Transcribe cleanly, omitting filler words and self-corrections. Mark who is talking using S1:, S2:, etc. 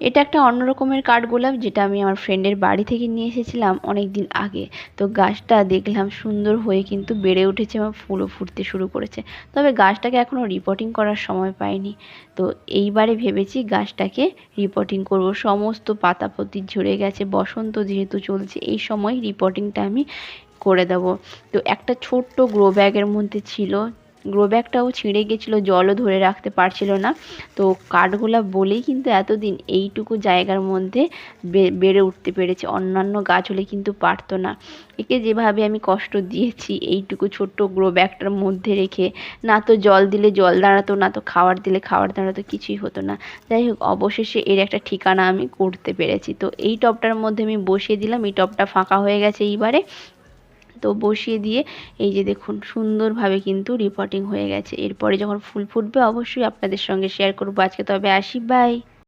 S1: এটা একটা অন্য রকমের কাঠগোলাপ, যেটা আমি আমার ফ্রেন্ডের বাড়ি থেকে নিয়ে এসেছিলাম অনেক দিন আগে। তো গাছটা দেখলাম সুন্দর হয়ে কিন্তু বেড়ে উঠেছে এবং ফুলও ফুটতে শুরু করেছে। তবে গাছটাকে এখনও রিপোর্টিং করার সময় পাইনি। তো এইবারে ভেবেছি গাছটাকে রিপোর্টিং করব। সমস্ত পাতাপতি ঝরে গেছে, বসন্ত যেহেতু চলছে এই সময় রিপোর্টিংটা আমি করে দেবো। তো একটা ছোট্ট গ্রো ব্যাগের মধ্যে ছিল, গ্রো ব্যাগটাও ছিঁড়ে গেছিলো, জলও ধরে রাখতে পারছিল না। তো কাঠগোলাপ বলেই কিন্তু এতদিন এইটুকু জায়গার মধ্যে বেড়ে উঠতে পেরেছে, অন্যান্য গাছ হলে কিন্তু পারতো না। একে যেভাবে আমি কষ্ট দিয়েছি এইটুকু ছোট্ট গ্রো ব্যাগটার মধ্যে রেখে, না তো জল দিলে জল দাঁড়াতো, না তো খাবার দিলে খাবার দাঁড়াতো, কিছুই হতো না। যাই হোক, অবশেষে এর একটা ঠিকানা আমি করতে পেরেছি। তো এই টবটার মধ্যে আমি বসিয়ে দিলাম, এই টবটা ফাঁকা হয়ে গেছে এইবারে। তো বসিয়ে দিয়ে এই যে দেখুন সুন্দরভাবে কিন্তু রিপোর্টিং হয়ে গেছে। এরপরে যখন ফুল ফুটবে অবশ্যই আপনাদের সঙ্গে শেয়ার করবো। আজকে তবে আসি, বাই।